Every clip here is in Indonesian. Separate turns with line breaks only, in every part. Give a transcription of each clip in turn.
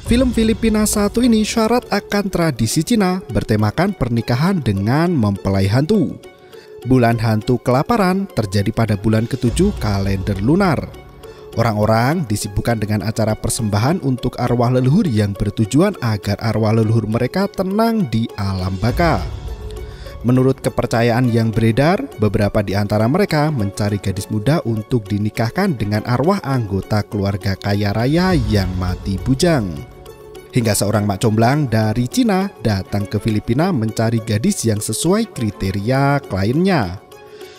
Film Filipina satu ini syarat akan tradisi Cina bertemakan pernikahan dengan mempelai hantu. Bulan hantu kelaparan terjadi pada bulan ke-7 kalender lunar. Orang-orang disibukkan dengan acara persembahan untuk arwah leluhur yang bertujuan agar arwah leluhur mereka tenang di alam baka. Menurut kepercayaan yang beredar, beberapa di antara mereka mencari gadis muda untuk dinikahkan dengan arwah anggota keluarga kaya raya yang mati bujang. Hingga seorang mak comblang dari Cina datang ke Filipina mencari gadis yang sesuai kriteria kliennya.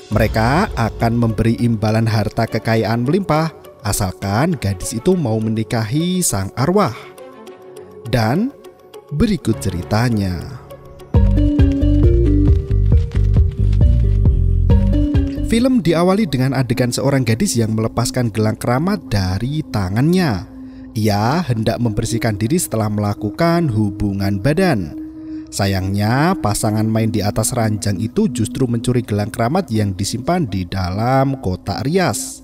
Mereka akan memberi imbalan harta kekayaan melimpah asalkan gadis itu mau menikahi sang arwah. Dan berikut ceritanya. Film diawali dengan adegan seorang gadis yang melepaskan gelang keramat dari tangannya. Ia hendak membersihkan diri setelah melakukan hubungan badan. Sayangnya, pasangan main di atas ranjang itu justru mencuri gelang keramat yang disimpan di dalam kotak rias.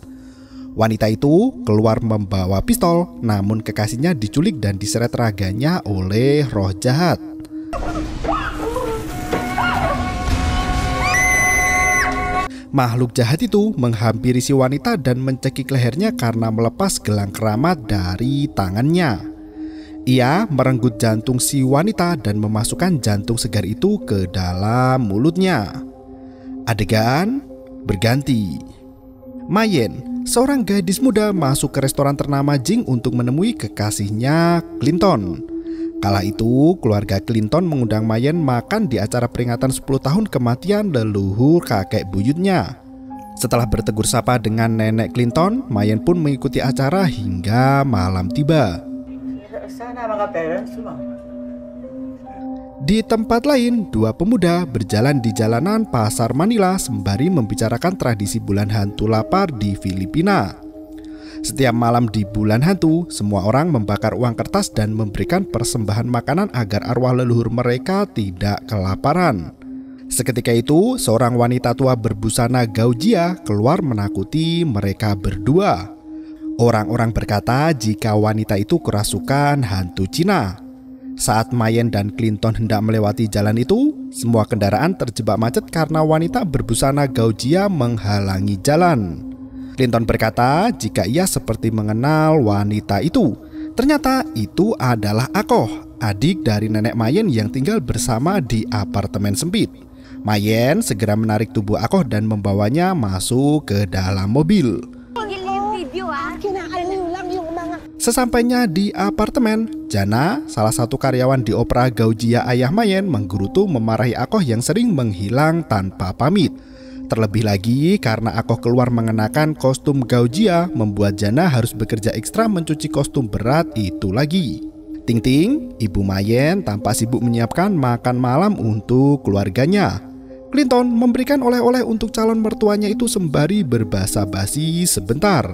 Wanita itu keluar membawa pistol, namun kekasihnya diculik dan diseret raganya oleh roh jahat. Makhluk jahat itu menghampiri si wanita dan mencekik lehernya karena melepas gelang keramat dari tangannya. Ia merenggut jantung si wanita dan memasukkan jantung segar itu ke dalam mulutnya. Adegan berganti. Mayen, seorang gadis muda masuk ke restoran ternama Jing untuk menemui kekasihnya Clinton. Kala itu, keluarga Clinton mengundang Mayen makan di acara peringatan 10 tahun kematian leluhur kakek buyutnya. Setelah bertegur sapa dengan nenek Clinton, Mayen pun mengikuti acara hingga malam tiba. Di tempat lain, dua pemuda berjalan di jalanan pasar Manila sembari membicarakan tradisi bulan hantu lapar di Filipina. Setiap malam di bulan hantu, semua orang membakar uang kertas dan memberikan persembahan makanan agar arwah leluhur mereka tidak kelaparan. Seketika itu, seorang wanita tua berbusana gaujia keluar menakuti mereka berdua. Orang-orang berkata jika wanita itu kerasukan hantu Cina. Saat Mayen dan Clinton hendak melewati jalan itu, semua kendaraan terjebak macet karena wanita berbusana gaujia menghalangi jalan. Clinton berkata jika ia seperti mengenal wanita itu. Ternyata itu adalah Akoh, adik dari nenek Mayen yang tinggal bersama di apartemen sempit. Mayen segera menarik tubuh Akoh dan membawanya masuk ke dalam mobil. Sesampainya di apartemen, Jana, salah satu karyawan di opera gaujia ayah Mayen, menggerutu memarahi Akoh yang sering menghilang tanpa pamit. Terlebih lagi karena Akoh keluar mengenakan kostum gaujia, membuat Jana harus bekerja ekstra mencuci kostum berat itu lagi. Ting Ting, ibu Mayen tampak sibuk menyiapkan makan malam untuk keluarganya. Clinton memberikan oleh-oleh untuk calon mertuanya itu sembari berbasa-basi sebentar.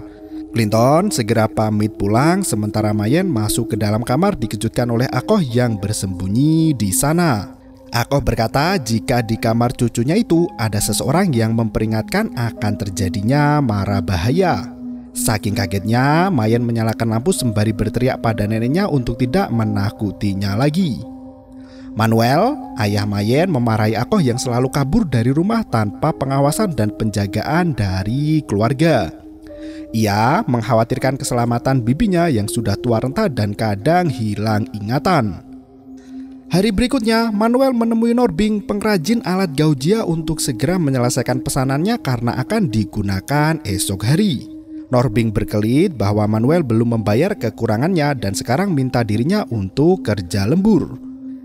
Clinton segera pamit pulang sementara Mayen masuk ke dalam kamar dikejutkan oleh Akoh yang bersembunyi di sana. Akoh berkata jika di kamar cucunya itu ada seseorang yang memperingatkan akan terjadinya mara bahaya. Saking kagetnya, Mayen menyalakan lampu sembari berteriak pada neneknya untuk tidak menakutinya lagi. Manuel, ayah Mayen, memarahi Akoh yang selalu kabur dari rumah tanpa pengawasan dan penjagaan dari keluarga. Ia mengkhawatirkan keselamatan bibinya yang sudah tua renta dan kadang hilang ingatan. Hari berikutnya, Manuel menemui Norbing, pengrajin alat gaujia, untuk segera menyelesaikan pesanannya karena akan digunakan esok hari. Norbing berkelit bahwa Manuel belum membayar kekurangannya dan sekarang minta dirinya untuk kerja lembur.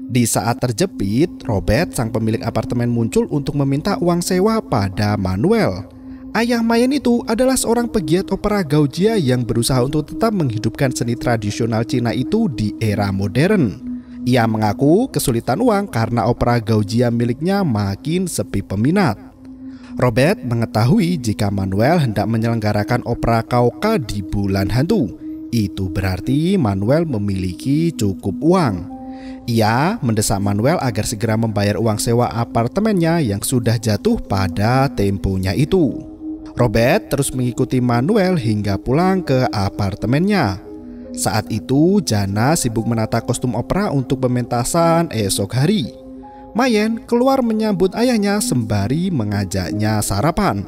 Di saat terjepit, Robert, sang pemilik apartemen, muncul untuk meminta uang sewa pada Manuel. Ayah Mayen itu adalah seorang pegiat opera gaujia yang berusaha untuk tetap menghidupkan seni tradisional Cina itu di era modern. Ia mengaku kesulitan uang karena opera gaujia miliknya makin sepi peminat. Robert mengetahui jika Manuel hendak menyelenggarakan opera Kauka di bulan hantu. Itu berarti Manuel memiliki cukup uang. Ia mendesak Manuel agar segera membayar uang sewa apartemennya yang sudah jatuh pada temponya itu. Robert terus mengikuti Manuel hingga pulang ke apartemennya. Saat itu Jana sibuk menata kostum opera untuk pementasan esok hari. Mayen keluar menyambut ayahnya sembari mengajaknya sarapan.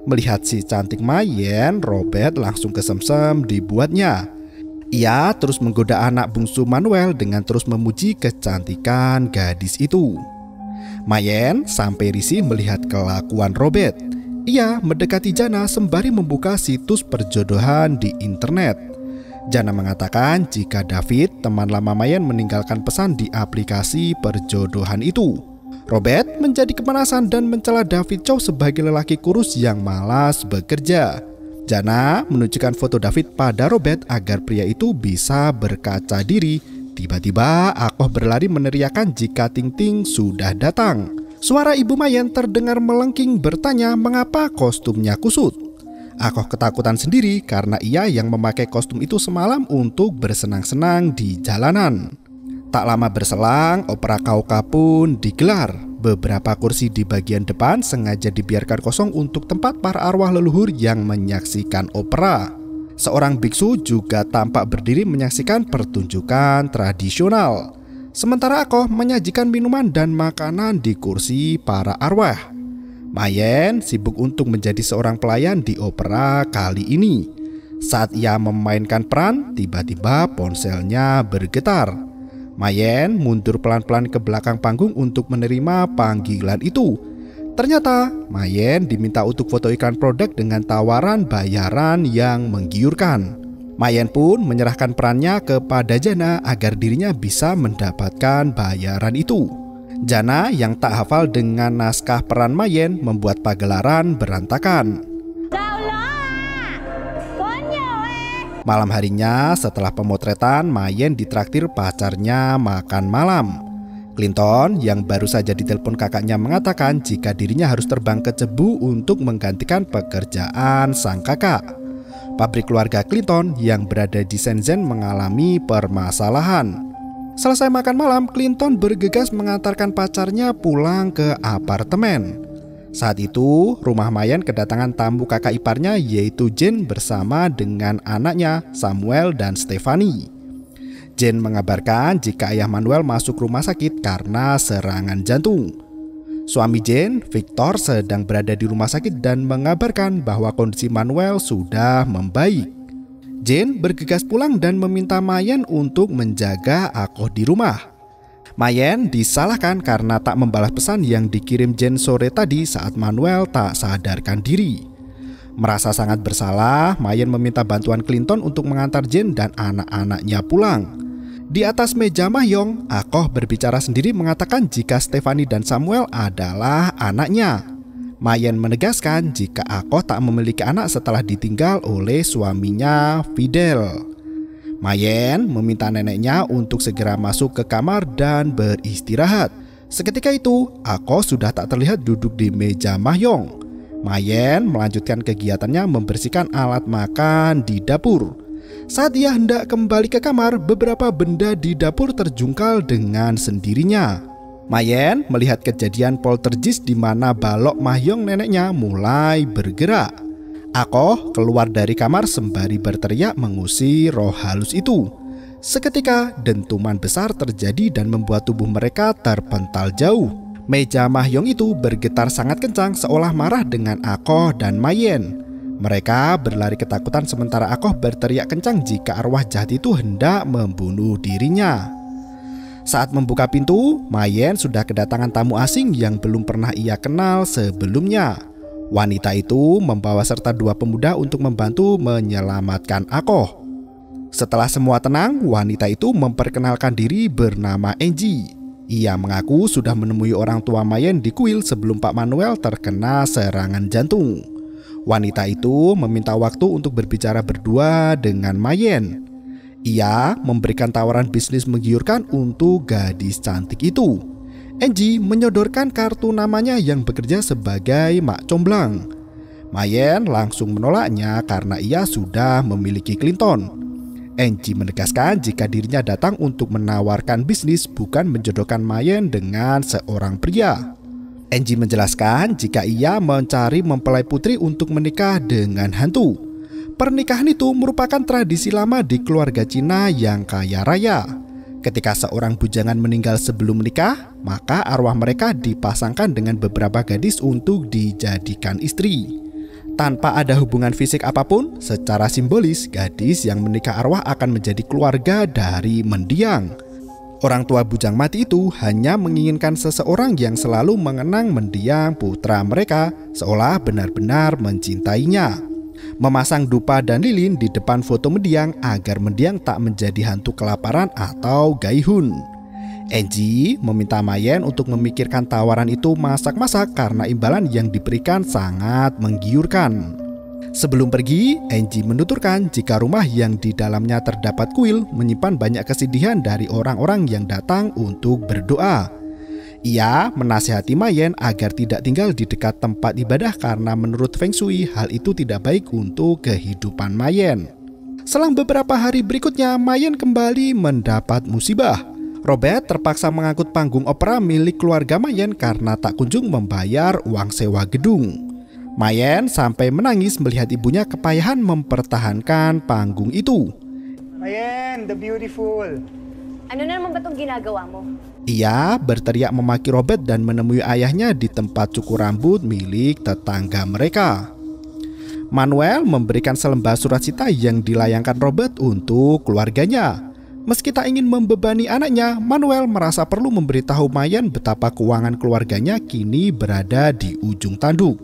Melihat si cantik Mayen, Robert langsung kesemsem dibuatnya. Ia terus menggoda anak bungsu Manuel dengan terus memuji kecantikan gadis itu. Mayen sampai risih melihat kelakuan Robert. Ia mendekati Jana sembari membuka situs perjodohan di internet. Jana mengatakan jika David, teman lama Mayen, meninggalkan pesan di aplikasi perjodohan itu. Robert menjadi kepanasan dan mencela David Chow sebagai lelaki kurus yang malas bekerja. Jana menunjukkan foto David pada Robert agar pria itu bisa berkaca diri. Tiba-tiba Akoh berlari meneriakkan jika Ting Ting sudah datang. Suara ibu Mayen terdengar melengking bertanya mengapa kostumnya kusut. Akoh ketakutan sendiri karena ia yang memakai kostum itu semalam untuk bersenang-senang di jalanan. Tak lama berselang, opera Kauka pun digelar. Beberapa kursi di bagian depan sengaja dibiarkan kosong untuk tempat para arwah leluhur yang menyaksikan opera. Seorang biksu juga tampak berdiri menyaksikan pertunjukan tradisional. Sementara Akoh menyajikan minuman dan makanan di kursi para arwah. Mayen sibuk untuk menjadi seorang pelayan di opera kali ini. Saat ia memainkan peran, tiba-tiba ponselnya bergetar. Mayen mundur pelan-pelan ke belakang panggung untuk menerima panggilan itu. Ternyata Mayen diminta untuk foto iklan produk dengan tawaran bayaran yang menggiurkan. Mayen pun menyerahkan perannya kepada Jana agar dirinya bisa mendapatkan bayaran itu. Jana yang tak hafal dengan naskah peran Mayen membuat pagelaran berantakan. Malam harinya setelah pemotretan, Mayen ditraktir pacarnya makan malam. Clinton yang baru saja ditelepon kakaknya mengatakan jika dirinya harus terbang ke Cebu untuk menggantikan pekerjaan sang kakak. Pabrik keluarga Clinton yang berada di Shenzhen mengalami permasalahan. Selesai makan malam, Clinton bergegas mengantarkan pacarnya pulang ke apartemen. Saat itu, rumah Mayen kedatangan tamu kakak iparnya yaitu Jane bersama dengan anaknya Samuel dan Stephanie. Jane mengabarkan jika ayah Manuel masuk rumah sakit karena serangan jantung. Suami Jane, Victor, sedang berada di rumah sakit dan mengabarkan bahwa kondisi Manuel sudah membaik. Jane bergegas pulang dan meminta Mayen untuk menjaga Akoh di rumah. Mayen disalahkan karena tak membalas pesan yang dikirim Jane sore tadi saat Manuel tak sadarkan diri. Merasa sangat bersalah, Mayen meminta bantuan Clinton untuk mengantar Jane dan anak-anaknya pulang. Di atas meja Mahyong, Akoh berbicara sendiri mengatakan jika Stephanie dan Samuel adalah anaknya. Mayen menegaskan jika Akoh tak memiliki anak setelah ditinggal oleh suaminya Fidel. Mayen meminta neneknya untuk segera masuk ke kamar dan beristirahat. Seketika itu, Akoh sudah tak terlihat duduk di meja Mahyong. Mayen melanjutkan kegiatannya membersihkan alat makan di dapur. Saat ia hendak kembali ke kamar, beberapa benda di dapur terjungkal dengan sendirinya. Mayen melihat kejadian poltergeist di mana balok Mahyong neneknya mulai bergerak. Akoh keluar dari kamar sembari berteriak mengusir roh halus itu. Seketika dentuman besar terjadi dan membuat tubuh mereka terpental jauh. Meja Mahyong itu bergetar sangat kencang seolah marah dengan Akoh dan Mayen. Mereka berlari ketakutan sementara Akoh berteriak kencang jika arwah jahat itu hendak membunuh dirinya. Saat membuka pintu, Mayen sudah kedatangan tamu asing yang belum pernah ia kenal sebelumnya. Wanita itu membawa serta dua pemuda untuk membantu menyelamatkan Akoh. Setelah semua tenang, wanita itu memperkenalkan diri bernama Angie. Ia mengaku sudah menemui orang tua Mayen di kuil sebelum Pak Manuel terkena serangan jantung. Wanita itu meminta waktu untuk berbicara berdua dengan Mayen. Ia memberikan tawaran bisnis menggiurkan untuk gadis cantik itu. Angie menyodorkan kartu namanya yang bekerja sebagai mak comblang. Mayen langsung menolaknya karena ia sudah memiliki Clinton. Angie menegaskan jika dirinya datang untuk menawarkan bisnis bukan menjodohkan Mayen dengan seorang pria. Angie menjelaskan jika ia mencari mempelai putri untuk menikah dengan hantu. Pernikahan itu merupakan tradisi lama di keluarga Cina yang kaya raya. Ketika seorang bujangan meninggal sebelum menikah, maka arwah mereka dipasangkan dengan beberapa gadis untuk dijadikan istri. Tanpa ada hubungan fisik apapun, secara simbolis gadis yang menikah arwah akan menjadi keluarga dari mendiang. Orang tua bujang mati itu hanya menginginkan seseorang yang selalu mengenang mendiang putra mereka, seolah benar-benar mencintainya. Memasang dupa dan lilin di depan foto mendiang agar mendiang tak menjadi hantu kelaparan atau gaihun. Enji meminta Mayen untuk memikirkan tawaran itu masak-masak karena imbalan yang diberikan sangat menggiurkan. Sebelum pergi, Enji menuturkan jika rumah yang di dalamnya terdapat kuil menyimpan banyak kesedihan dari orang-orang yang datang untuk berdoa. Ia menasihati Mayen agar tidak tinggal di dekat tempat ibadah karena menurut Feng Shui hal itu tidak baik untuk kehidupan Mayen. Selang beberapa hari berikutnya, Mayen kembali mendapat musibah. Robert terpaksa mengangkut panggung opera milik keluarga Mayen karena tak kunjung membayar uang sewa gedung. Mayen sampai menangis melihat ibunya kepayahan mempertahankan panggung itu.
Mayen, the beautiful.
Ano na naman ba itong ginagawa mo?
Ia berteriak memaki Robert dan menemui ayahnya di tempat cukur rambut milik tetangga mereka. Manuel memberikan selembar surat cita yang dilayangkan Robert untuk keluarganya. Meski tak ingin membebani anaknya, Manuel merasa perlu memberitahu Mayen betapa keuangan keluarganya kini berada di ujung tanduk.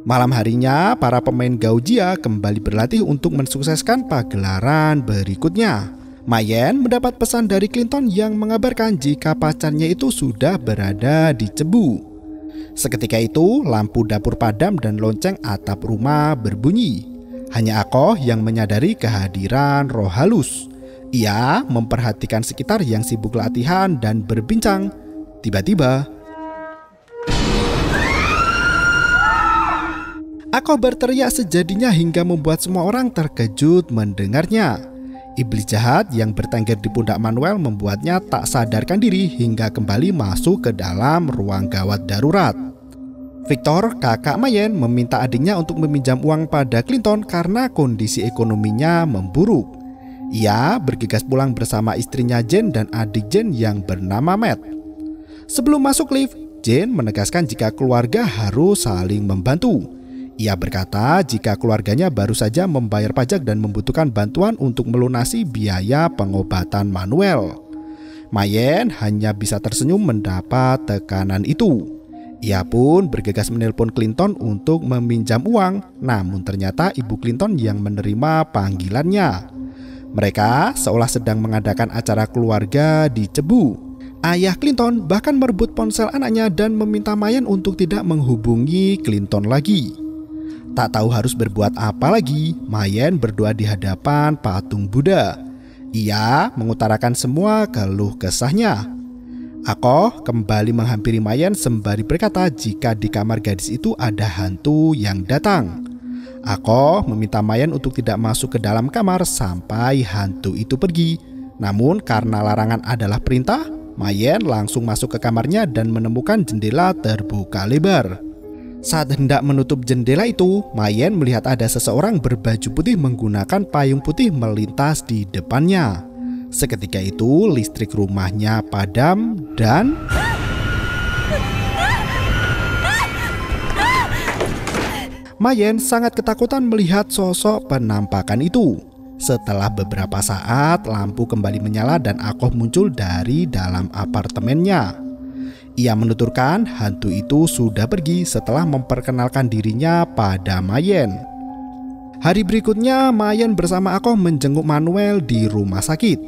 Malam harinya, para pemain Gaujia kembali berlatih untuk mensukseskan pagelaran berikutnya. Mayen mendapat pesan dari Clinton yang mengabarkan jika pacarnya itu sudah berada di Cebu. Seketika itu, lampu dapur padam dan lonceng atap rumah berbunyi. Hanya Akoh yang menyadari kehadiran roh halus. Ia memperhatikan sekitar yang sibuk latihan dan berbincang. Tiba-tiba, Akoh berteriak sejadinya hingga membuat semua orang terkejut mendengarnya. Iblis jahat yang bertengger di pundak Manuel membuatnya tak sadarkan diri hingga kembali masuk ke dalam ruang gawat darurat. Victor, kakak Mayen, meminta adiknya untuk meminjam uang pada Clinton karena kondisi ekonominya memburuk. Ia bergegas pulang bersama istrinya Jane dan adik Jane yang bernama Matt. Sebelum masuk lift, Jane menegaskan jika keluarga harus saling membantu. Ia berkata jika keluarganya baru saja membayar pajak dan membutuhkan bantuan untuk melunasi biaya pengobatan Manuel. Mayen hanya bisa tersenyum mendapat tekanan itu. Ia pun bergegas menelpon Clinton untuk meminjam uang, namun ternyata ibu Clinton yang menerima panggilannya. Mereka seolah sedang mengadakan acara keluarga di Cebu. Ayah Clinton bahkan merebut ponsel anaknya dan meminta Mayen untuk tidak menghubungi Clinton lagi. Tak tahu harus berbuat apa lagi, Mayen berdoa di hadapan patung Buddha. Ia mengutarakan semua keluh kesahnya. Akoh kembali menghampiri Mayen sembari berkata jika di kamar gadis itu ada hantu yang datang. Akoh meminta Mayen untuk tidak masuk ke dalam kamar sampai hantu itu pergi. Namun karena larangan adalah perintah, Mayen langsung masuk ke kamarnya dan menemukan jendela terbuka lebar. Saat hendak menutup jendela itu, Mayen melihat ada seseorang berbaju putih menggunakan payung putih melintas di depannya. Seketika itu, listrik rumahnya padam dan Mayen sangat ketakutan melihat sosok penampakan itu. Setelah beberapa saat, lampu kembali menyala dan Akoh muncul dari dalam apartemennya. Ia menuturkan hantu itu sudah pergi setelah memperkenalkan dirinya pada Mayen. Hari berikutnya, Mayen bersama Akoh menjenguk Manuel di rumah sakit.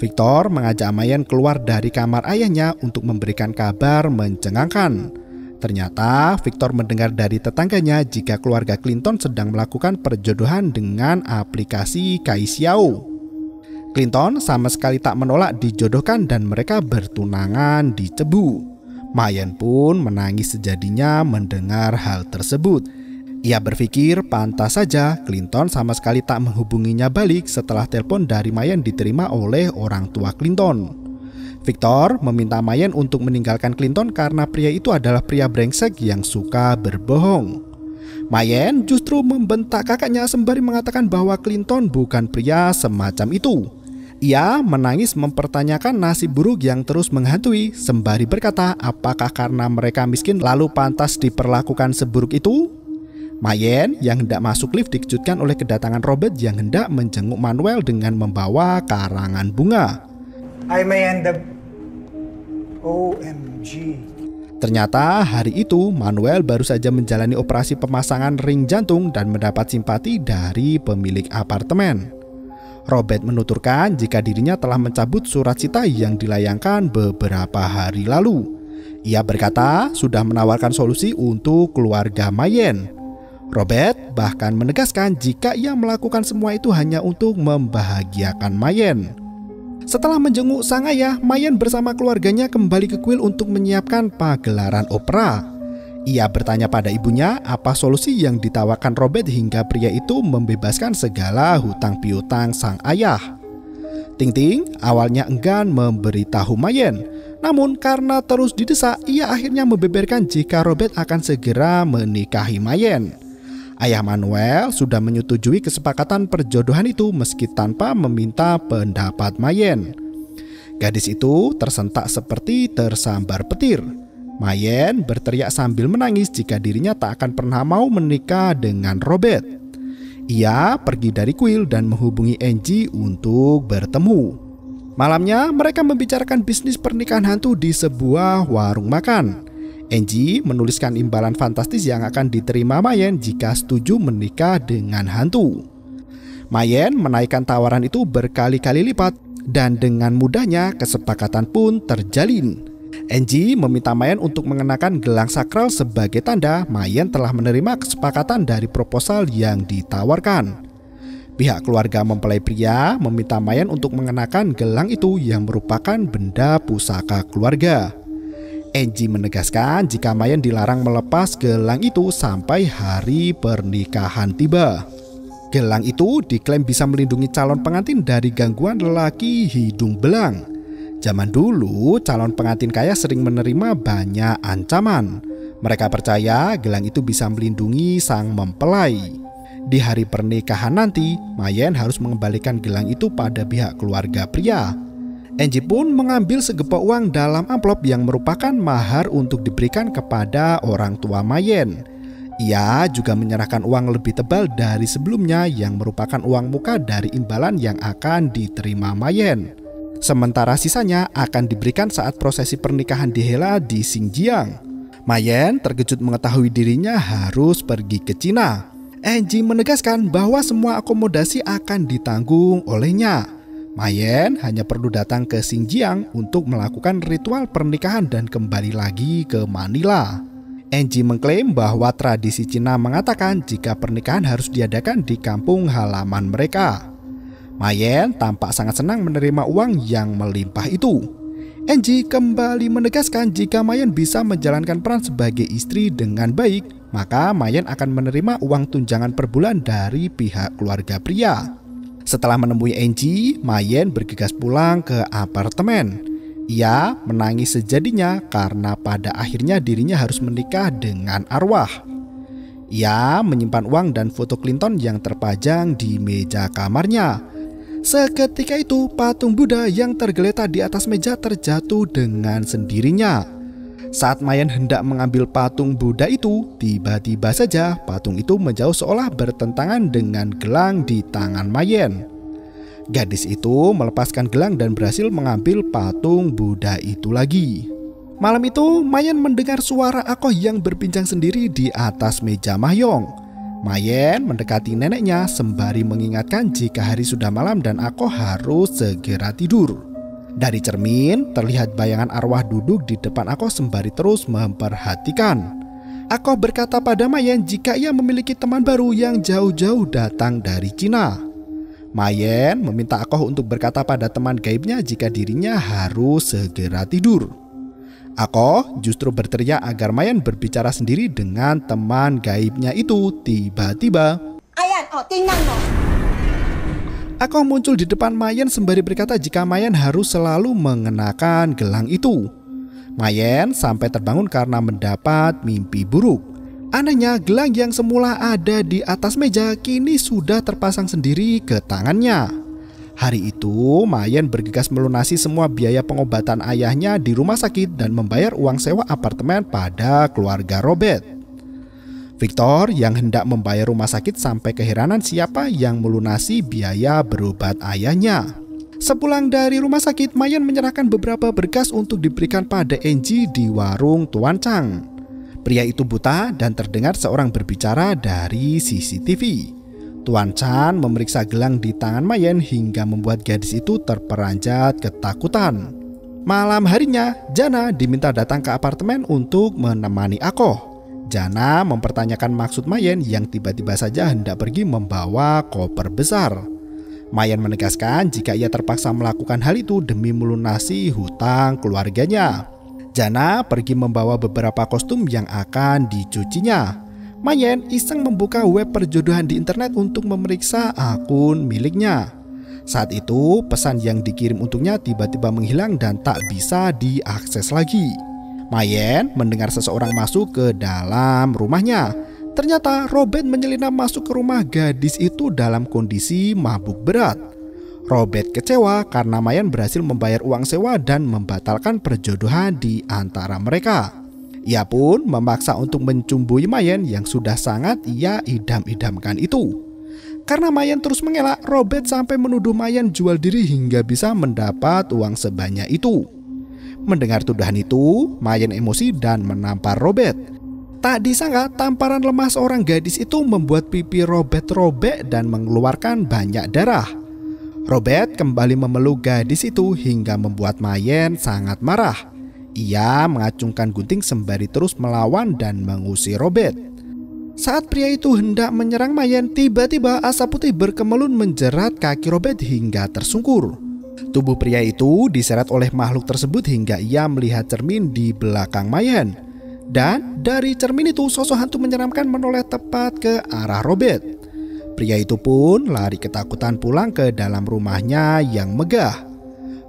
Victor mengajak Mayen keluar dari kamar ayahnya untuk memberikan kabar mencengangkan. Ternyata Victor mendengar dari tetangganya jika keluarga Clinton sedang melakukan perjodohan dengan aplikasi Kaixiao. Clinton sama sekali tak menolak dijodohkan dan mereka bertunangan di Cebu. Mayen pun menangis sejadinya mendengar hal tersebut. Ia berpikir pantas saja Clinton sama sekali tak menghubunginya balik setelah telepon dari Mayen diterima oleh orang tua Clinton. Victor meminta Mayen untuk meninggalkan Clinton karena pria itu adalah pria brengsek yang suka berbohong. Mayen justru membentak kakaknya sembari mengatakan bahwa Clinton bukan pria semacam itu. Ia menangis mempertanyakan nasib buruk yang terus menghantui sembari berkata apakah karena mereka miskin lalu pantas diperlakukan seburuk itu? Mayen yang hendak masuk lift dikejutkan oleh kedatangan Robert yang hendak menjenguk Manuel dengan membawa karangan bunga.
Hi, Mayen, OMG.
Ternyata hari itu Manuel baru saja menjalani operasi pemasangan ring jantung dan mendapat simpati dari pemilik apartemen. Robert menuturkan jika dirinya telah mencabut surat cita yang dilayangkan beberapa hari lalu. Ia berkata sudah menawarkan solusi untuk keluarga Mayen. Robert bahkan menegaskan jika ia melakukan semua itu hanya untuk membahagiakan Mayen. Setelah menjenguk sang ayah, Mayen bersama keluarganya kembali ke kuil untuk menyiapkan pagelaran opera. Ia bertanya pada ibunya apa solusi yang ditawarkan Robert hingga pria itu membebaskan segala hutang piutang sang ayah. Ting Ting awalnya enggan memberitahu Mayen, namun karena terus didesak, ia akhirnya membeberkan jika Robert akan segera menikahi Mayen. Ayah Manuel sudah menyetujui kesepakatan perjodohan itu meski tanpa meminta pendapat Mayen. Gadis itu tersentak seperti tersambar petir. Mayen berteriak sambil menangis jika dirinya tak akan pernah mau menikah dengan Robert. Ia pergi dari kuil dan menghubungi Angie untuk bertemu. Malamnya mereka membicarakan bisnis pernikahan hantu di sebuah warung makan. Angie menuliskan imbalan fantastis yang akan diterima Mayen jika setuju menikah dengan hantu. Mayen menaikkan tawaran itu berkali-kali lipat dan dengan mudahnya kesepakatan pun terjalin. Angie meminta Mayen untuk mengenakan gelang sakral sebagai tanda Mayen telah menerima kesepakatan dari proposal yang ditawarkan. Pihak keluarga mempelai pria meminta Mayen untuk mengenakan gelang itu yang merupakan benda pusaka keluarga. Angie menegaskan jika Mayen dilarang melepas gelang itu sampai hari pernikahan tiba. Gelang itu diklaim bisa melindungi calon pengantin dari gangguan lelaki hidung belang. Zaman dulu calon pengantin kaya sering menerima banyak ancaman. Mereka percaya gelang itu bisa melindungi sang mempelai. Di hari pernikahan nanti, Mayen harus mengembalikan gelang itu pada pihak keluarga pria. Angie pun mengambil segepok uang dalam amplop yang merupakan mahar untuk diberikan kepada orang tua Mayen. Ia juga menyerahkan uang lebih tebal dari sebelumnya yang merupakan uang muka dari imbalan yang akan diterima Mayen. Sementara sisanya akan diberikan saat prosesi pernikahan dihela di Xinjiang. Mayen terkejut mengetahui dirinya harus pergi ke Cina. Angie menegaskan bahwa semua akomodasi akan ditanggung olehnya. Mayen hanya perlu datang ke Xinjiang untuk melakukan ritual pernikahan dan kembali lagi ke Manila. Angie mengklaim bahwa tradisi Cina mengatakan jika pernikahan harus diadakan di kampung halaman mereka. Mayen tampak sangat senang menerima uang yang melimpah itu. Angie kembali menegaskan jika Mayen bisa menjalankan peran sebagai istri dengan baik, maka Mayen akan menerima uang tunjangan per bulan dari pihak keluarga pria. Setelah menemui Angie, Mayen bergegas pulang ke apartemen. Ia menangis sejadinya karena pada akhirnya dirinya harus menikah dengan arwah. Ia menyimpan uang dan foto Clinton yang terpajang di meja kamarnya. Seketika itu patung Buddha yang tergeletak di atas meja terjatuh dengan sendirinya. Saat Mayen hendak mengambil patung Buddha itu, tiba-tiba saja patung itu menjauh seolah bertentangan dengan gelang di tangan Mayen. Gadis itu melepaskan gelang dan berhasil mengambil patung Buddha itu lagi. Malam itu, Mayen mendengar suara Akoh yang berbincang sendiri di atas meja Mahyong. Mayen mendekati neneknya sembari mengingatkan jika hari sudah malam dan Akoh harus segera tidur. Dari cermin, terlihat bayangan arwah duduk di depan Akoh sembari terus memperhatikan. Akoh berkata pada Mayen jika ia memiliki teman baru yang jauh-jauh datang dari Cina. Mayen meminta Akoh untuk berkata pada teman gaibnya jika dirinya harus segera tidur. Akoh justru berteriak agar Mayen berbicara sendiri dengan teman gaibnya itu. Tiba-tiba, Akoh muncul di depan Mayen sembari berkata jika Mayen harus selalu mengenakan gelang itu. Mayen sampai terbangun karena mendapat mimpi buruk. Anehnya, gelang yang semula ada di atas meja kini sudah terpasang sendiri ke tangannya. Hari itu, Mayen bergegas melunasi semua biaya pengobatan ayahnya di rumah sakit dan membayar uang sewa apartemen pada keluarga Robert. Victor yang hendak membayar rumah sakit sampai keheranan siapa yang melunasi biaya berobat ayahnya. Sepulang dari rumah sakit, Mayen menyerahkan beberapa berkas untuk diberikan pada Angie di warung Tuan Chang. Pria itu buta dan terdengar seorang berbicara dari CCTV. Tuan Chan memeriksa gelang di tangan Mayen hingga membuat gadis itu terperanjat ketakutan. Malam harinya, Jana diminta datang ke apartemen untuk menemani Akoh. Jana mempertanyakan maksud Mayen yang tiba-tiba saja hendak pergi membawa koper besar. Mayen menegaskan jika ia terpaksa melakukan hal itu demi melunasi hutang keluarganya. Jana pergi membawa beberapa kostum yang akan dicucinya. Mayen iseng membuka web perjodohan di internet untuk memeriksa akun miliknya. Saat itu, pesan yang dikirim untuknya tiba-tiba menghilang dan tak bisa diakses lagi. Mayen mendengar seseorang masuk ke dalam rumahnya. Ternyata Robert menyelinap masuk ke rumah gadis itu dalam kondisi mabuk berat. Robert kecewa karena Mayen berhasil membayar uang sewa dan membatalkan perjodohan di antara mereka. Ia pun memaksa untuk mencumbui Mayen yang sudah sangat ia idam-idamkan itu. Karena Mayen terus mengelak, Robert sampai menuduh Mayen jual diri hingga bisa mendapat uang sebanyak itu. Mendengar tuduhan itu, Mayen emosi dan menampar Robert. Tak disangka tamparan lemah seorang gadis itu membuat pipi Robert robek dan mengeluarkan banyak darah. Robert kembali memeluk gadis itu hingga membuat Mayen sangat marah. Ia mengacungkan gunting sembari terus melawan dan mengusir Robert. Saat pria itu hendak menyerang Mayen, tiba-tiba asap putih berkemelun menjerat kaki Robert hingga tersungkur. Tubuh pria itu diseret oleh makhluk tersebut hingga ia melihat cermin di belakang Mayen. Dan dari cermin itu sosok hantu menyeramkan menoleh tepat ke arah Robert. Pria itu pun lari ketakutan pulang ke dalam rumahnya yang megah.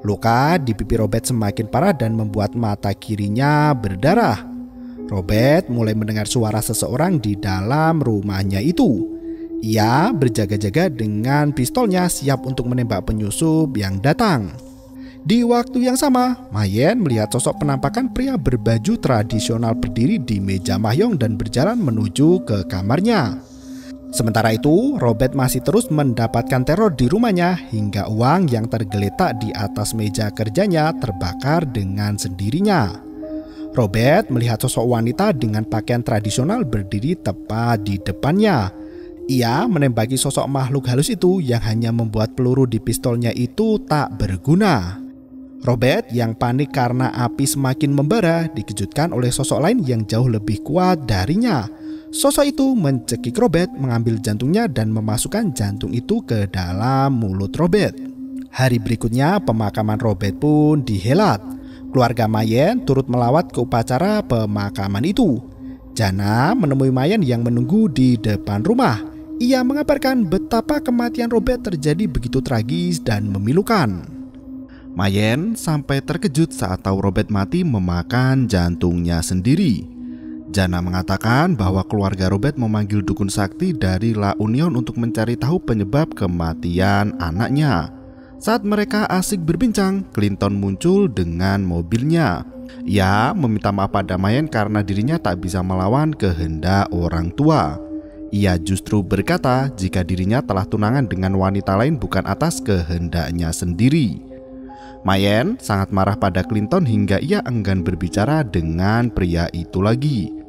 Luka di pipi Robert semakin parah dan membuat mata kirinya berdarah. Robert mulai mendengar suara seseorang di dalam rumahnya itu. Ia berjaga-jaga dengan pistolnya siap untuk menembak penyusup yang datang. Di waktu yang sama, Mayen melihat sosok penampakan pria berbaju tradisional berdiri di meja mahjong dan berjalan menuju ke kamarnya. Sementara itu, Robert masih terus mendapatkan teror di rumahnya hingga uang yang tergeletak di atas meja kerjanya terbakar dengan sendirinya. Robert melihat sosok wanita dengan pakaian tradisional berdiri tepat di depannya. Ia menembaki sosok makhluk halus itu yang hanya membuat peluru di pistolnya itu tak berguna. Robert yang panik karena api semakin membara dikejutkan oleh sosok lain yang jauh lebih kuat darinya. Sosok itu mencekik Robert, mengambil jantungnya dan memasukkan jantung itu ke dalam mulut Robert. Hari berikutnya pemakaman Robert pun dihelat. Keluarga Mayen turut melawat ke upacara pemakaman itu. Jana menemui Mayen yang menunggu di depan rumah. Ia mengabarkan betapa kematian Robert terjadi begitu tragis dan memilukan. Mayen sampai terkejut saat tahu Robert mati memakan jantungnya sendiri. Jana mengatakan bahwa keluarga Robert memanggil dukun sakti dari La Union untuk mencari tahu penyebab kematian anaknya. Saat mereka asik berbincang, Clinton muncul dengan mobilnya. Ia meminta maaf pada Mayen karena dirinya tak bisa melawan kehendak orang tua. Ia justru berkata jika dirinya telah tunangan dengan wanita lain bukan atas kehendaknya sendiri. Mayen sangat marah pada Clinton hingga ia enggan berbicara dengan pria itu lagi.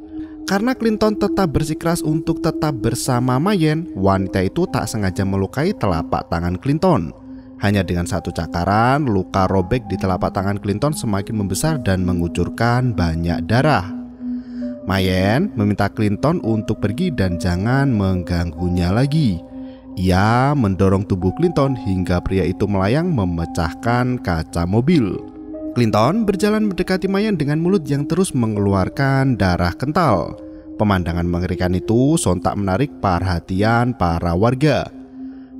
Karena Clinton tetap bersikeras untuk tetap bersama Mayen, wanita itu tak sengaja melukai telapak tangan Clinton. Hanya dengan satu cakaran, luka robek di telapak tangan Clinton semakin membesar dan mengucurkan banyak darah. Mayen meminta Clinton untuk pergi dan jangan mengganggunya lagi. Ia mendorong tubuh Clinton hingga pria itu melayang memecahkan kaca mobil. Clinton berjalan mendekati Mayen dengan mulut yang terus mengeluarkan darah kental. Pemandangan mengerikan itu sontak menarik perhatian para warga.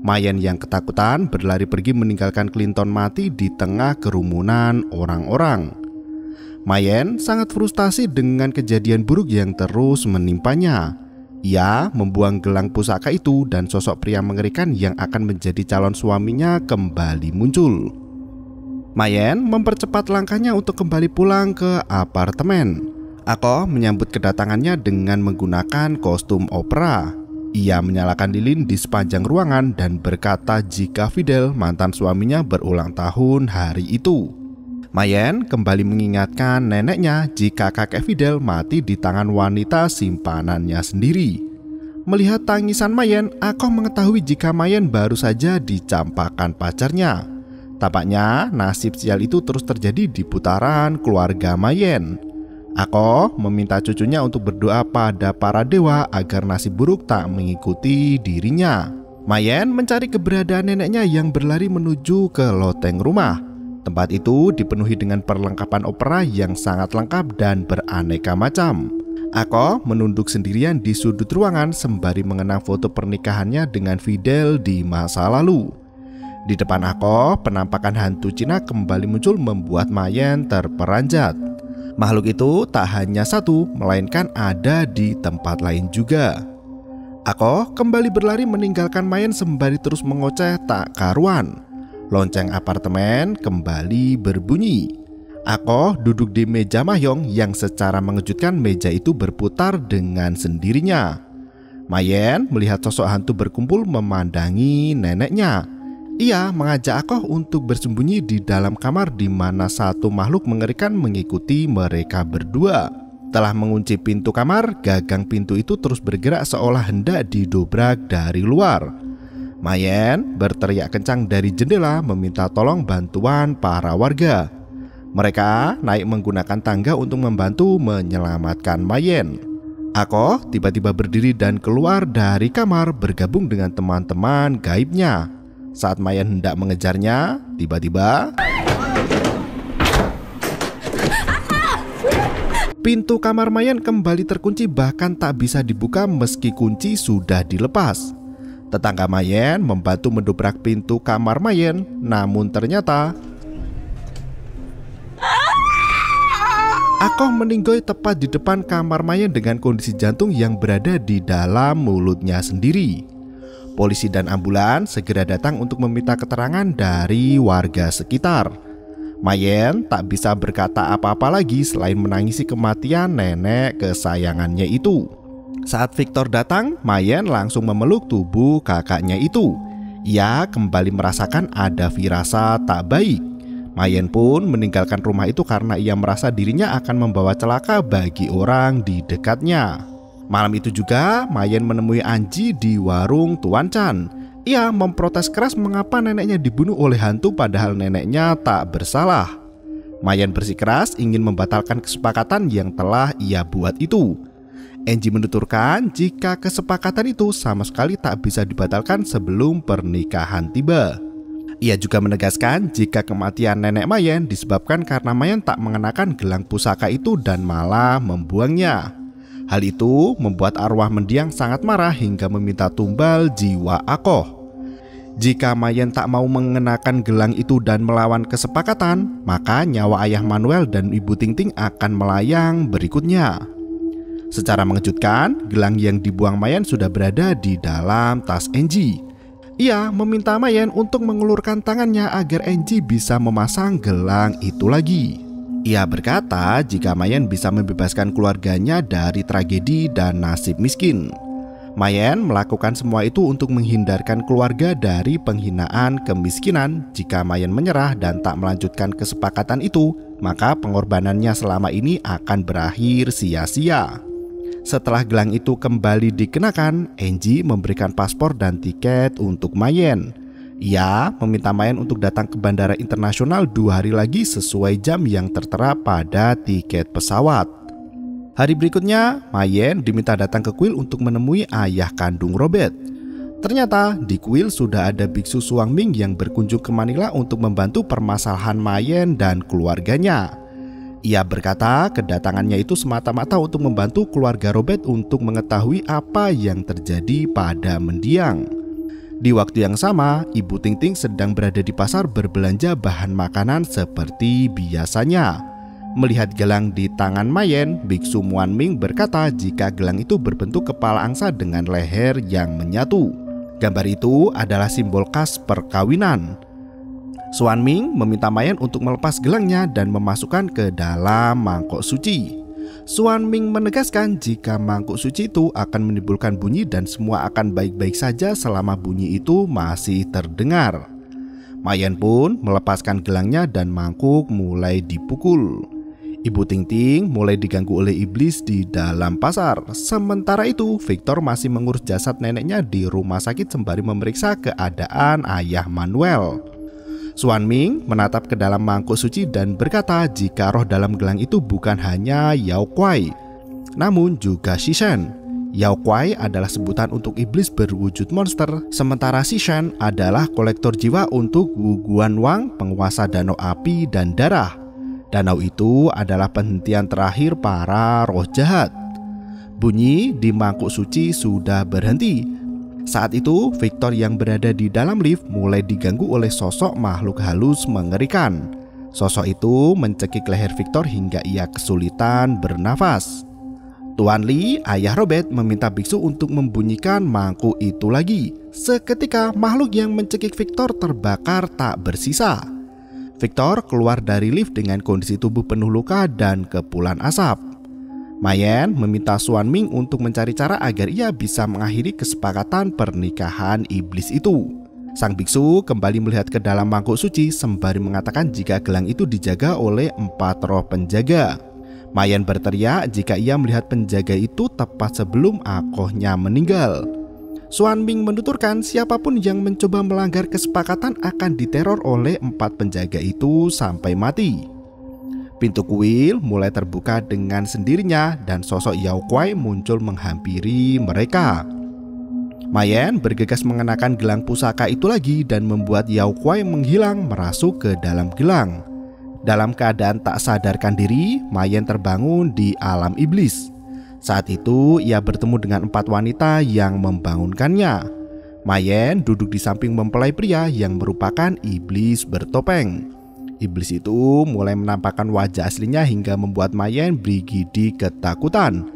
Mayen yang ketakutan berlari pergi meninggalkan Clinton mati di tengah kerumunan orang-orang. Mayen sangat frustasi dengan kejadian buruk yang terus menimpanya. Ia membuang gelang pusaka itu dan sosok pria mengerikan yang akan menjadi calon suaminya kembali muncul. Mayen mempercepat langkahnya untuk kembali pulang ke apartemen. Ako menyambut kedatangannya dengan menggunakan kostum opera. Ia menyalakan lilin di sepanjang ruangan dan berkata jika Fidel, mantan suaminya, berulang tahun hari itu. Mayen kembali mengingatkan neneknya jika kakek Fidel mati di tangan wanita simpanannya sendiri. Melihat tangisan Mayen, Ako mengetahui jika Mayen baru saja dicampakkan pacarnya. Tampaknya nasib sial itu terus terjadi di putaran keluarga Mayen. Ako meminta cucunya untuk berdoa pada para dewa agar nasib buruk tak mengikuti dirinya. Mayen mencari keberadaan neneknya yang berlari menuju ke loteng rumah. Tempat itu dipenuhi dengan perlengkapan opera yang sangat lengkap dan beraneka macam. Ako menunduk sendirian di sudut ruangan sembari mengenang foto pernikahannya dengan Fidel di masa lalu. Di depan Ako, penampakan hantu Cina kembali muncul membuat Mayen terperanjat. Makhluk itu tak hanya satu, melainkan ada di tempat lain juga. Ako kembali berlari meninggalkan Mayen sembari terus mengoceh tak karuan. Lonceng apartemen kembali berbunyi. Ako duduk di meja mahjong yang secara mengejutkan meja itu berputar dengan sendirinya. Mayen melihat sosok hantu berkumpul memandangi neneknya. Ia mengajak Ako untuk bersembunyi di dalam kamar di mana satu makhluk mengerikan mengikuti mereka berdua. Setelah mengunci pintu kamar, gagang pintu itu terus bergerak seolah hendak didobrak dari luar. Mayen berteriak kencang dari jendela meminta tolong bantuan para warga. Mereka naik menggunakan tangga untuk membantu menyelamatkan Mayen. Ako tiba-tiba berdiri dan keluar dari kamar bergabung dengan teman-teman gaibnya. Saat Mayen hendak mengejarnya, tiba-tiba pintu kamar Mayen kembali terkunci, bahkan tak bisa dibuka meski kunci sudah dilepas. Tetangga Mayen membantu mendobrak pintu kamar Mayen, namun ternyata Ako meninggoy tepat di depan kamar Mayen dengan kondisi jantung yang berada di dalam mulutnya sendiri. Polisi dan ambulans segera datang untuk meminta keterangan dari warga sekitar. Mayen tak bisa berkata apa-apa lagi selain menangisi kematian nenek kesayangannya itu. Saat Victor datang, Mayen langsung memeluk tubuh kakaknya itu. Ia kembali merasakan ada firasat tak baik. Mayen pun meninggalkan rumah itu karena ia merasa dirinya akan membawa celaka bagi orang di dekatnya. Malam itu juga, Mayen menemui Anji di warung Tuan Chan. Ia memprotes keras mengapa neneknya dibunuh oleh hantu padahal neneknya tak bersalah. Mayen bersikeras ingin membatalkan kesepakatan yang telah ia buat itu. Angie menuturkan jika kesepakatan itu sama sekali tak bisa dibatalkan sebelum pernikahan tiba. Ia juga menegaskan jika kematian nenek Mayen disebabkan karena Mayen tak mengenakan gelang pusaka itu dan malah membuangnya. Hal itu membuat arwah mendiang sangat marah hingga meminta tumbal jiwa Ako. Jika Mayen tak mau mengenakan gelang itu dan melawan kesepakatan, maka nyawa ayah Manuel dan ibu Tingting akan melayang berikutnya. Secara mengejutkan, gelang yang dibuang Mayen sudah berada di dalam tas Angie. Ia meminta Mayen untuk mengulurkan tangannya agar Angie bisa memasang gelang itu lagi. Ia berkata jika Mayen bisa membebaskan keluarganya dari tragedi dan nasib miskin. Mayen melakukan semua itu untuk menghindarkan keluarga dari penghinaan kemiskinan. Jika Mayen menyerah dan tak melanjutkan kesepakatan itu, maka pengorbanannya selama ini akan berakhir sia-sia. Setelah gelang itu kembali dikenakan, Angie memberikan paspor dan tiket untuk Mayen. Ia meminta Mayen untuk datang ke bandara internasional 2 hari lagi sesuai jam yang tertera pada tiket pesawat. Hari berikutnya, Mayen diminta datang ke kuil untuk menemui ayah kandung Robert. Ternyata di kuil sudah ada biksu Suang Ming yang berkunjung ke Manila untuk membantu permasalahan Mayen dan keluarganya. Ia berkata kedatangannya itu semata-mata untuk membantu keluarga Robert untuk mengetahui apa yang terjadi pada mendiang. Di waktu yang sama, Ibu Tingting sedang berada di pasar berbelanja bahan makanan seperti biasanya. Melihat gelang di tangan Mayen, Biksu Muanming berkata jika gelang itu berbentuk kepala angsa dengan leher yang menyatu. Gambar itu adalah simbol khas perkawinan. Xuanming meminta Mayen untuk melepas gelangnya dan memasukkan ke dalam mangkok suci. Xuanming menegaskan jika mangkuk suci itu akan menimbulkan bunyi dan semua akan baik-baik saja selama bunyi itu masih terdengar. Mayen pun melepaskan gelangnya dan mangkuk mulai dipukul. Ibu Tingting mulai diganggu oleh iblis di dalam pasar. Sementara itu, Victor masih mengurus jasad neneknya di rumah sakit sembari memeriksa keadaan ayah Manuel. Xuanming menatap ke dalam mangkuk suci dan berkata jika roh dalam gelang itu bukan hanya Yao Kuai, namun juga Shishan. Yao Kuai adalah sebutan untuk iblis berwujud monster, sementara Shishan adalah kolektor jiwa untuk Wu Guanwang, penguasa danau api dan darah. Danau itu adalah penghentian terakhir para roh jahat. Bunyi di mangkuk suci sudah berhenti. Saat itu, Victor yang berada di dalam lift mulai diganggu oleh sosok makhluk halus mengerikan. Sosok itu mencekik leher Victor hingga ia kesulitan bernafas. Tuan Li, ayah Robert, meminta biksu untuk membunyikan mangkuk itu lagi. Seketika makhluk yang mencekik Victor terbakar tak bersisa. Victor keluar dari lift dengan kondisi tubuh penuh luka dan kepulan asap. Mayen meminta Xuanming untuk mencari cara agar ia bisa mengakhiri kesepakatan pernikahan iblis itu. Sang biksu kembali melihat ke dalam mangkuk suci sembari mengatakan jika gelang itu dijaga oleh 4 roh penjaga. Mayen berteriak jika ia melihat penjaga itu tepat sebelum akohnya meninggal. Xuanming menuturkan siapapun yang mencoba melanggar kesepakatan akan diteror oleh 4 penjaga itu sampai mati. Pintu kuil mulai terbuka dengan sendirinya dan sosok Yao Kuai muncul menghampiri mereka. Mayen bergegas mengenakan gelang pusaka itu lagi dan membuat Yao Kuai menghilang merasuk ke dalam gelang. Dalam keadaan tak sadarkan diri, Mayen terbangun di alam iblis. Saat itu ia bertemu dengan 4 wanita yang membangunkannya. Mayen duduk di samping mempelai pria yang merupakan iblis bertopeng. Iblis itu mulai menampakkan wajah aslinya hingga membuat Mayen brigidi ketakutan.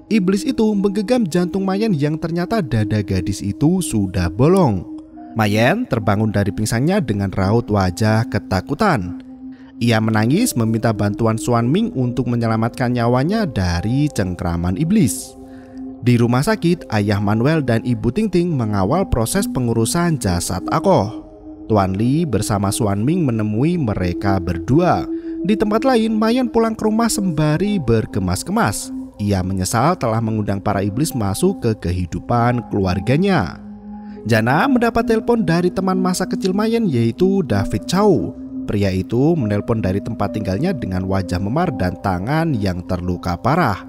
Iblis itu menggenggam jantung Mayen yang ternyata dada gadis itu sudah bolong. Mayen terbangun dari pingsannya dengan raut wajah ketakutan. Ia menangis meminta bantuan Xuanming untuk menyelamatkan nyawanya dari cengkraman iblis. Di rumah sakit, ayah Manuel dan ibu Tingting mengawal proses pengurusan jasad Akoh. Tuan Li bersama Xuanming menemui mereka berdua. Di tempat lain, Mayen pulang ke rumah sembari berkemas-kemas. Ia menyesal telah mengundang para iblis masuk ke kehidupan keluarganya. Jana mendapat telepon dari teman masa kecil Mayen yaitu David Chow. Pria itu menelpon dari tempat tinggalnya dengan wajah memar dan tangan yang terluka parah.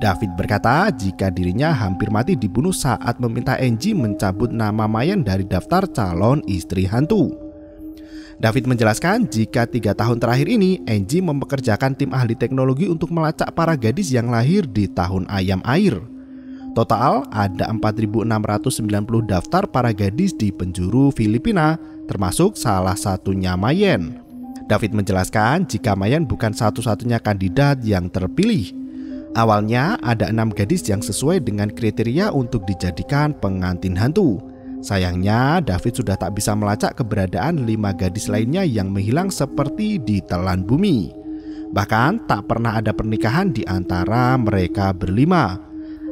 David berkata jika dirinya hampir mati dibunuh saat meminta Angie mencabut nama Mayen dari daftar calon istri hantu. David menjelaskan jika 3 tahun terakhir ini Angie mempekerjakan tim ahli teknologi untuk melacak para gadis yang lahir di tahun ayam air. Total ada 4.690 daftar para gadis di penjuru Filipina, termasuk salah satunya Mayen. David menjelaskan jika Mayen bukan satu-satunya kandidat yang terpilih. Awalnya ada 6 gadis yang sesuai dengan kriteria untuk dijadikan pengantin hantu. Sayangnya David sudah tak bisa melacak keberadaan 5 gadis lainnya yang menghilang seperti ditelan bumi. Bahkan tak pernah ada pernikahan di antara mereka berlima.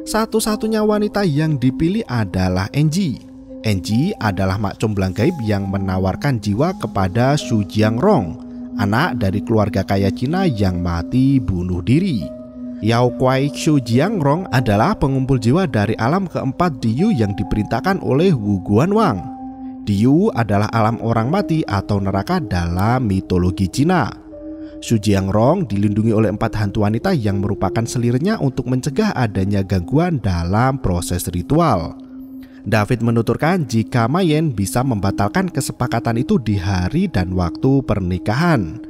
Satu-satunya wanita yang dipilih adalah Angie. Angie adalah mak comblang gaib yang menawarkan jiwa kepada Xu Jiangrong, anak dari keluarga kaya Cina yang mati bunuh diri. Yao Kuai Xu Jiangrong adalah pengumpul jiwa dari alam keempat Diyu yang diperintahkan oleh Wu Guanwang. Diyu adalah alam orang mati atau neraka dalam mitologi Cina. Xu Jiangrong dilindungi oleh 4 hantu wanita yang merupakan selirnya untuk mencegah adanya gangguan dalam proses ritual. David menuturkan jika Mayen bisa membatalkan kesepakatan itu di hari dan waktu pernikahan.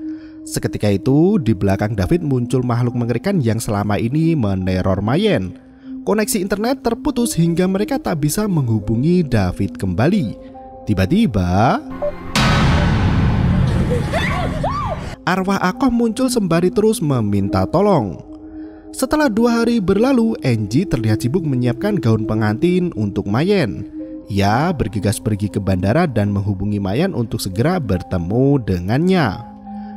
Seketika itu, di belakang David muncul makhluk mengerikan yang selama ini meneror Mayen. Koneksi internet terputus hingga mereka tak bisa menghubungi David kembali. Tiba-tiba arwah Akoh muncul sembari terus meminta tolong. Setelah 2 hari berlalu, Angie terlihat sibuk menyiapkan gaun pengantin untuk Mayen. Ia bergegas pergi ke bandara dan menghubungi Mayen untuk segera bertemu dengannya.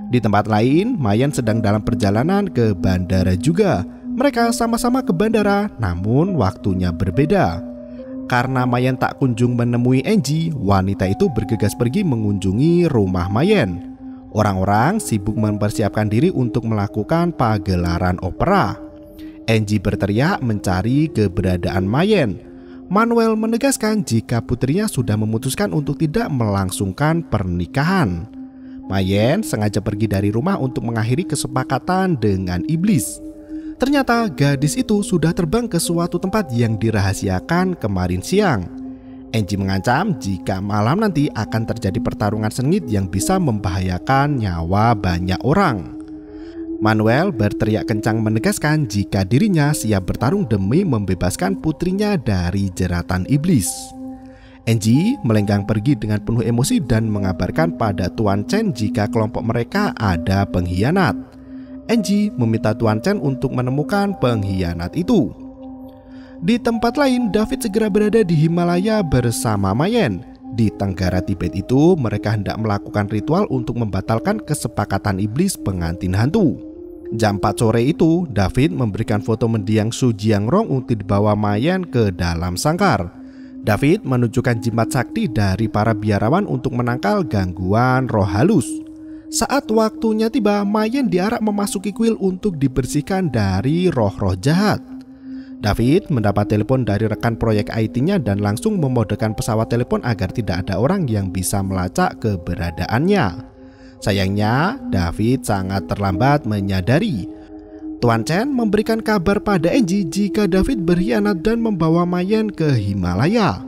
Di tempat lain, Mayen sedang dalam perjalanan ke bandara juga. Mereka sama-sama ke bandara, namun waktunya berbeda. Karena Mayen tak kunjung menemui Angie, wanita itu bergegas pergi mengunjungi rumah Mayen. Orang-orang sibuk mempersiapkan diri untuk melakukan pagelaran opera. Angie berteriak mencari keberadaan Mayen. Manuel menegaskan jika putrinya sudah memutuskan untuk tidak melangsungkan pernikahan. Mayen sengaja pergi dari rumah untuk mengakhiri kesepakatan dengan iblis. Ternyata gadis itu sudah terbang ke suatu tempat yang dirahasiakan kemarin siang. Angie mengancam jika malam nanti akan terjadi pertarungan sengit yang bisa membahayakan nyawa banyak orang. Manuel berteriak kencang menegaskan jika dirinya siap bertarung demi membebaskan putrinya dari jeratan iblis. Angie melenggang pergi dengan penuh emosi dan mengabarkan pada Tuan Chen jika kelompok mereka ada pengkhianat. Angie meminta Tuan Chen untuk menemukan pengkhianat itu. Di tempat lain, David segera berada di Himalaya bersama Mayen. Di Tenggara Tibet itu, mereka hendak melakukan ritual untuk membatalkan kesepakatan iblis pengantin hantu. Jam 4 sore itu, David memberikan foto mendiang Su Jiangrong untuk dibawa Mayen ke dalam sangkar. David menunjukkan jimat sakti dari para biarawan untuk menangkal gangguan roh halus. Saat waktunya tiba, Mayen diarak memasuki kuil untuk dibersihkan dari roh-roh jahat. David mendapat telepon dari rekan proyek IT-nya dan langsung memodekan pesawat telepon agar tidak ada orang yang bisa melacak keberadaannya. Sayangnya, David sangat terlambat menyadari. Tuan Chen memberikan kabar pada Angie jika David berkhianat dan membawa Mayen ke Himalaya.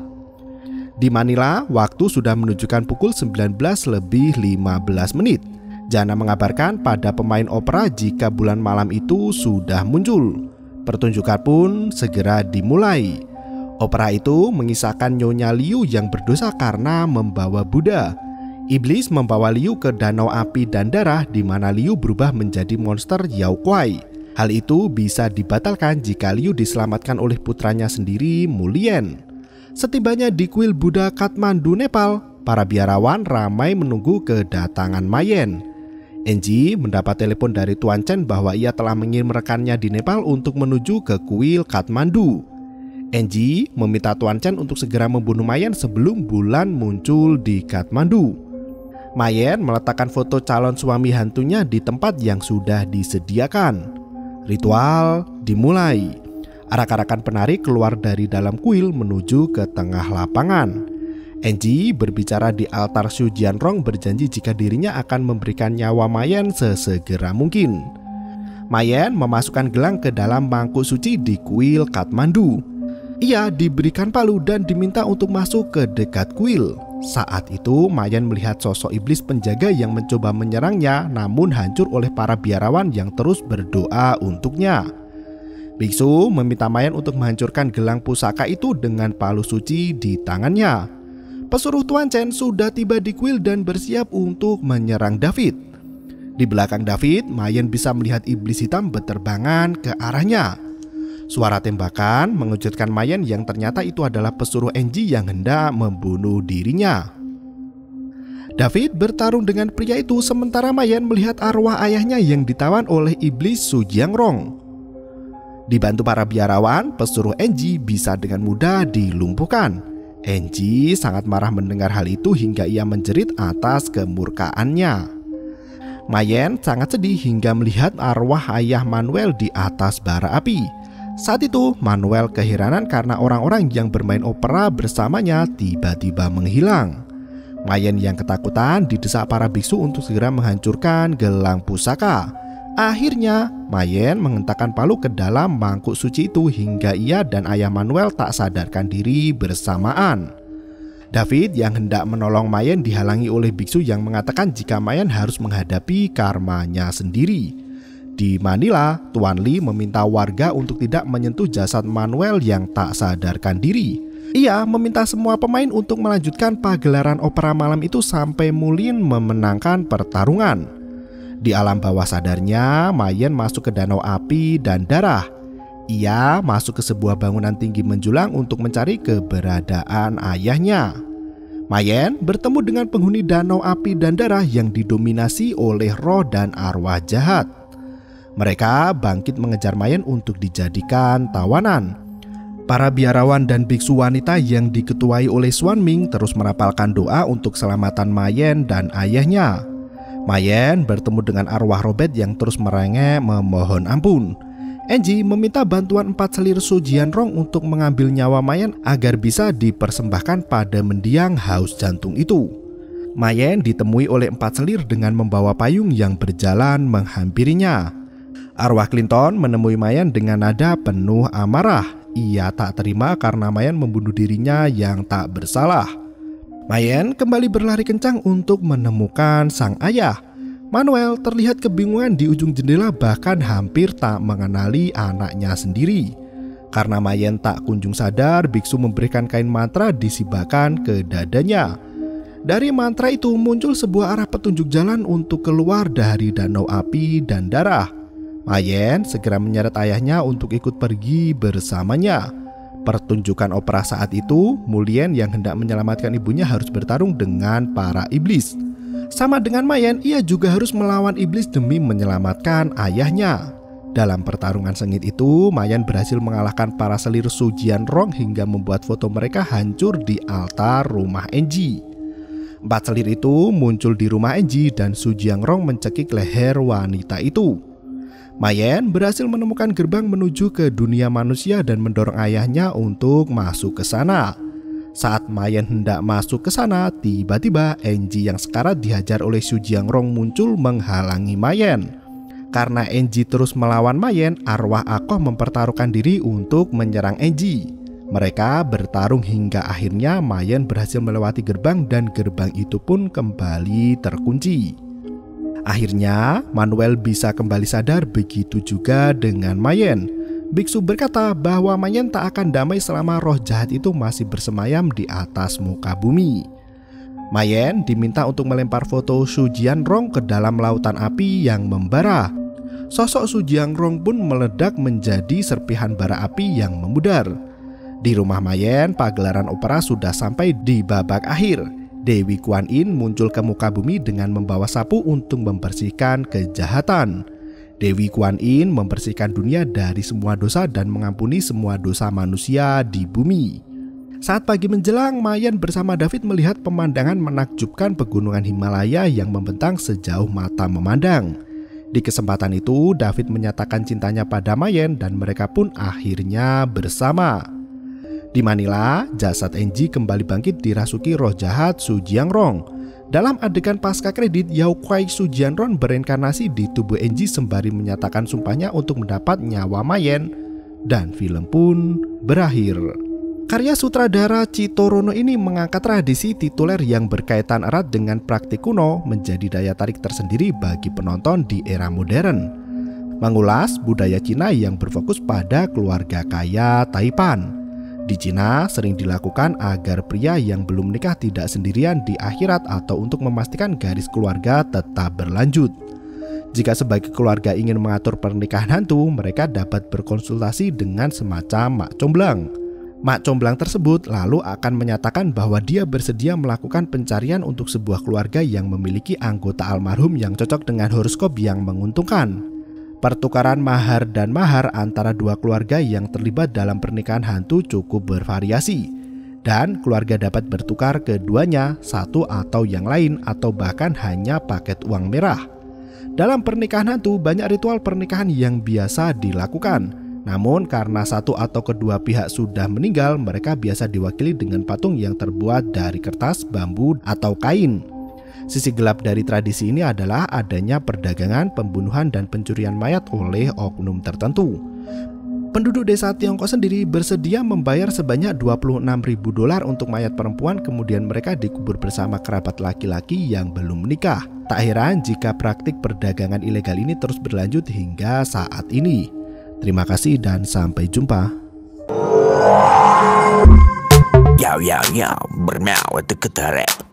Di Manila, waktu sudah menunjukkan pukul 19:15. Jana mengabarkan pada pemain opera jika bulan malam itu sudah muncul. Pertunjukan pun segera dimulai. Opera itu mengisahkan Nyonya Liu yang berdosa karena membawa Buddha. Iblis membawa Liu ke danau api dan darah di mana Liu berubah menjadi monster Yao Kuai. Hal itu bisa dibatalkan jika Liu diselamatkan oleh putranya sendiri, Mulien. Setibanya di kuil Buddha Kathmandu, Nepal, para biarawan ramai menunggu kedatangan Mayen. Angie mendapat telepon dari Tuan Chen bahwa ia telah mengirim rekannya di Nepal untuk menuju ke kuil Kathmandu. Angie meminta Tuan Chen untuk segera membunuh Mayen sebelum bulan muncul di Kathmandu. Mayen meletakkan foto calon suami hantunya di tempat yang sudah disediakan. Ritual dimulai. Arak-arakan penari keluar dari dalam kuil menuju ke tengah lapangan. Angie berbicara di altar Su Jianrong berjanji jika dirinya akan memberikan nyawa Mayen sesegera mungkin. Mayen memasukkan gelang ke dalam mangkuk suci di kuil Kathmandu. Ia diberikan palu dan diminta untuk masuk ke dekat kuil. Saat itu Mayen melihat sosok iblis penjaga yang mencoba menyerangnya namun hancur oleh para biarawan yang terus berdoa untuknya. Biksu meminta Mayen untuk menghancurkan gelang pusaka itu dengan palu suci di tangannya. Pesuruh Tuan Chen sudah tiba di kuil dan bersiap untuk menyerang David. Di belakang David, Mayen bisa melihat iblis hitam berterbangan ke arahnya. Suara tembakan mengejutkan Mayen yang ternyata itu adalah pesuruh Angie yang hendak membunuh dirinya. David bertarung dengan pria itu sementara Mayen melihat arwah ayahnya yang ditawan oleh iblis Su Jiangrong. Dibantu para biarawan, pesuruh Angie bisa dengan mudah dilumpuhkan. Angie sangat marah mendengar hal itu hingga ia menjerit atas kemurkaannya. Mayen sangat sedih hingga melihat arwah ayah Manuel di atas bara api. Saat itu Manuel keheranan karena orang-orang yang bermain opera bersamanya tiba-tiba menghilang. Mayen yang ketakutan didesak para biksu untuk segera menghancurkan gelang pusaka. Akhirnya Mayen menghentakkan palu ke dalam mangkuk suci itu hingga ia dan ayah Manuel tak sadarkan diri bersamaan. David yang hendak menolong Mayen dihalangi oleh biksu yang mengatakan jika Mayen harus menghadapi karmanya sendiri. Di Manila, Tuan Li meminta warga untuk tidak menyentuh jasad Manuel yang tak sadarkan diri. Ia meminta semua pemain untuk melanjutkan pagelaran opera malam itu sampai Mulien memenangkan pertarungan. Di alam bawah sadarnya, Mayen masuk ke danau api dan darah. Ia masuk ke sebuah bangunan tinggi menjulang untuk mencari keberadaan ayahnya. Mayen bertemu dengan penghuni danau api dan darah yang didominasi oleh roh dan arwah jahat. Mereka bangkit mengejar Mayen untuk dijadikan tawanan. Para biarawan dan biksu wanita yang diketuai oleh Xuanming terus merapalkan doa untuk keselamatan Mayen dan ayahnya. Mayen bertemu dengan arwah Robert yang terus merengek memohon ampun. Enji meminta bantuan 4 selir Su Jianrong untuk mengambil nyawa Mayen agar bisa dipersembahkan pada mendiang haus jantung itu. Mayen ditemui oleh 4 selir dengan membawa payung yang berjalan menghampirinya. Arwah Clinton menemui Mayen dengan nada penuh amarah. Ia tak terima karena Mayen membunuh dirinya yang tak bersalah. Mayen kembali berlari kencang untuk menemukan sang ayah. Manuel terlihat kebingungan di ujung jendela, bahkan hampir tak mengenali anaknya sendiri. Karena Mayen tak kunjung sadar, biksu memberikan kain mantra disibakan ke dadanya. Dari mantra itu muncul sebuah arah petunjuk jalan untuk keluar dari danau api dan darah. Mayen segera menyeret ayahnya untuk ikut pergi bersamanya. Pertunjukan opera saat itu, Mulien yang hendak menyelamatkan ibunya harus bertarung dengan para iblis. Sama dengan Mayen, ia juga harus melawan iblis demi menyelamatkan ayahnya. Dalam pertarungan sengit itu, Mayen berhasil mengalahkan para selir Su Jianrong hingga membuat foto mereka hancur di altar rumah Enji. 4 selir itu muncul di rumah Enji dan Su Jianrong mencekik leher wanita itu. Mayen berhasil menemukan gerbang menuju ke dunia manusia dan mendorong ayahnya untuk masuk ke sana. Saat Mayen hendak masuk ke sana, tiba-tiba Enji yang sekarat dihajar oleh Su Jianrong muncul menghalangi Mayen. Karena Enji terus melawan Mayen, arwah Akoh mempertaruhkan diri untuk menyerang Enji. Mereka bertarung hingga akhirnya Mayen berhasil melewati gerbang dan gerbang itu pun kembali terkunci. Akhirnya Manuel bisa kembali sadar, begitu juga dengan Mayen. Biksu berkata bahwa Mayen tak akan damai selama roh jahat itu masih bersemayam di atas muka bumi. Mayen diminta untuk melempar foto Su Jianrong ke dalam lautan api yang membara. Sosok Su Jianrong pun meledak menjadi serpihan bara api yang memudar. Di rumah Mayen, pagelaran opera sudah sampai di babak akhir. Dewi Kuan Yin muncul ke muka bumi dengan membawa sapu untuk membersihkan kejahatan. Dewi Kuan Yin membersihkan dunia dari semua dosa dan mengampuni semua dosa manusia di bumi. Saat pagi menjelang, Mayen bersama David melihat pemandangan menakjubkan pegunungan Himalaya yang membentang sejauh mata memandang. Di kesempatan itu, David menyatakan cintanya pada Mayen dan mereka pun akhirnya bersama. Di Manila, jasad Enji kembali bangkit dirasuki roh jahat Su Jianrong. Dalam adegan pasca kredit, Yao Kuai Su Jianrong bereinkarnasi di tubuh Enji sembari menyatakan sumpahnya untuk mendapat nyawa Mayen. Dan film pun berakhir. Karya sutradara Chitorono ini mengangkat tradisi tituler yang berkaitan erat dengan praktik kuno menjadi daya tarik tersendiri bagi penonton di era modern. Mengulas budaya Cina yang berfokus pada keluarga kaya Taipan. Di Cina sering dilakukan agar pria yang belum menikah tidak sendirian di akhirat atau untuk memastikan garis keluarga tetap berlanjut. Jika sebagai keluarga ingin mengatur pernikahan hantu, mereka dapat berkonsultasi dengan semacam mak comblang. Mak comblang tersebut lalu akan menyatakan bahwa dia bersedia melakukan pencarian untuk sebuah keluarga yang memiliki anggota almarhum yang cocok dengan horoskop yang menguntungkan. Pertukaran mahar dan mahar antara dua keluarga yang terlibat dalam pernikahan hantu cukup bervariasi. Dan keluarga dapat bertukar keduanya, satu atau yang lain, atau bahkan hanya paket uang merah. Dalam pernikahan hantu banyak ritual pernikahan yang biasa dilakukan. Namun karena satu atau kedua pihak sudah meninggal, mereka biasa diwakili dengan patung yang terbuat dari kertas, bambu, atau kain. Sisi gelap dari tradisi ini adalah adanya perdagangan, pembunuhan, dan pencurian mayat oleh oknum tertentu. Penduduk desa Tiongkok sendiri bersedia membayar sebanyak $26.000 untuk mayat perempuan, kemudian mereka dikubur bersama kerabat laki-laki yang belum menikah. Tak heran jika praktik perdagangan ilegal ini terus berlanjut hingga saat ini. Terima kasih dan sampai jumpa.
Yo, bermau itu ketarik.